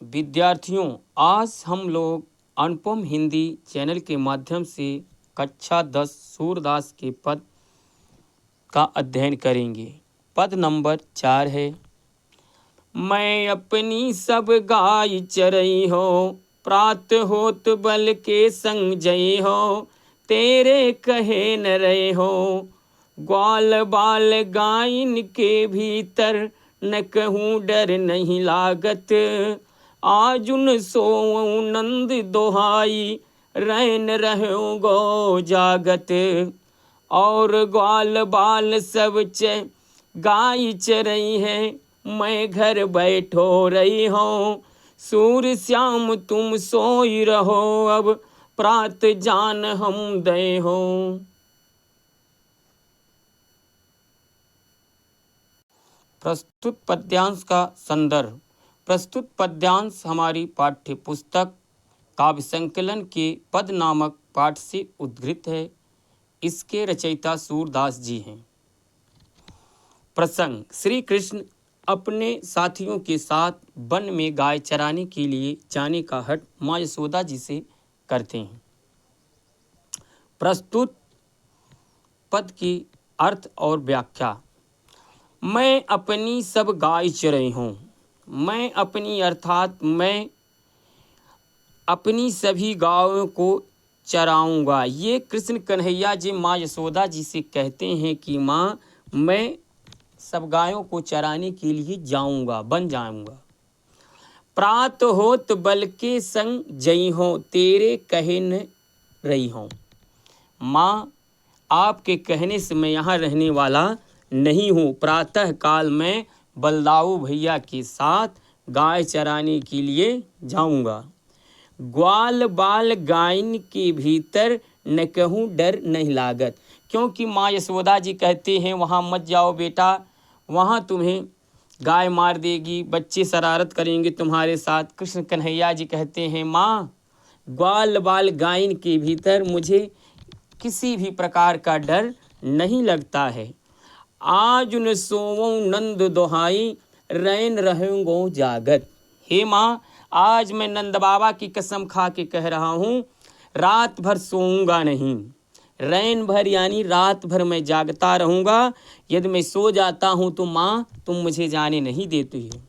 विद्यार्थियों, आज हम लोग अनुपम हिंदी चैनल के माध्यम से कक्षा 10 सूरदास के पद का अध्ययन करेंगे। पद नंबर 4 है। मैं अपनी सब गाय चरई हो, प्रात होत बल के संग जई हो, तेरे कहे न रहे हो। ग्वाल बाल गायन के भीतर, न कहूँ डर नहीं लागत। आजुन सोऊं नंद दोहाई, रैन रहो गो जागत। और ग्वाल बाल सब गाय चरई है, मैं घर बैठो रही हूँ। सूर्य श्याम तुम सोई रहो, अब प्रात जान हम दे हो। प्रस्तुत पद्यांश का संदर्भ। प्रस्तुत पद्यांश हमारी पाठ्य पुस्तक काव्य संकलन के पद नामक पाठ से उद्धृत है। इसके रचयिता सूरदास जी हैं। प्रसंग: श्री कृष्ण अपने साथियों के साथ वन में गाय चराने के लिए जाने का हठ माँ यशोदा जी से करते हैं। प्रस्तुत पद की अर्थ और व्याख्या। मैं अपनी सब गाय चराई हूँ। मैं अपनी अर्थात मैं अपनी सभी गायों को चराऊंगा। ये कृष्ण कन्हैया जी माँ यशोदा जी से कहते हैं कि माँ, मैं सब गायों को चराने के लिए जाऊंगा, बन जाऊंगा। प्रात होत बल के संग जई हो, तेरे कहे न रही हूँ। माँ, आपके कहने से मैं यहाँ रहने वाला नहीं हूँ। प्रातः काल में बलदाऊ भैया के साथ गाय चराने के लिए जाऊंगा। ग्वाल बाल गायन के भीतर, न कहूँ डर नहीं लागत। क्योंकि माँ यशोदा जी कहते हैं वहाँ मत जाओ बेटा, वहाँ तुम्हें गाय मार देगी, बच्चे शरारत करेंगे तुम्हारे साथ। कृष्ण कन्हैया जी कहते हैं माँ, ग्वाल बाल गायन के भीतर मुझे किसी भी प्रकार का डर नहीं लगता है। आज न सोऊं नंद दोहाई, रैन रहूंगो जागत। हे माँ, आज मैं नंद बाबा की कसम खा के कह रहा हूँ, रात भर सोऊंगा नहीं। रैन भर यानी रात भर मैं जागता रहूँगा। यदि मैं सो जाता हूँ तो माँ, तुम मुझे जाने नहीं देती हो।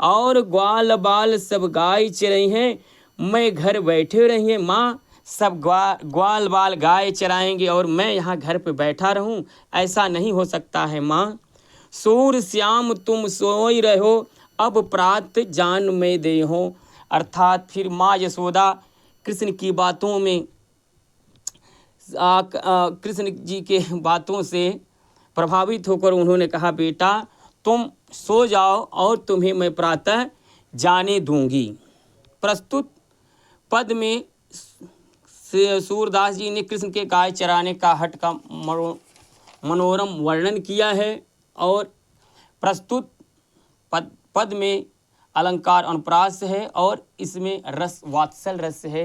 और ग्वाल बाल सब गाय चराई हैं, मैं घर बैठे रही है। माँ, सब ग्वाल बाल गाय चराएंगे और मैं यहाँ घर पे बैठा रहूँ, ऐसा नहीं हो सकता है माँ। सूर्य श्याम तुम सोई रहो, अब प्रात जान में दे हो। अर्थात फिर माँ यशोदा कृष्ण की बातों में कृष्ण जी के बातों से प्रभावित होकर उन्होंने कहा, बेटा तुम सो जाओ और तुम्हें मैं प्रातः जाने दूंगी। प्रस्तुत पद में सूरदास जी ने कृष्ण के गाय चराने का हठ का मनोरम वर्णन किया है। और प्रस्तुत पद में अलंकार अनुप्रास है और इसमें रस वात्सल रस है।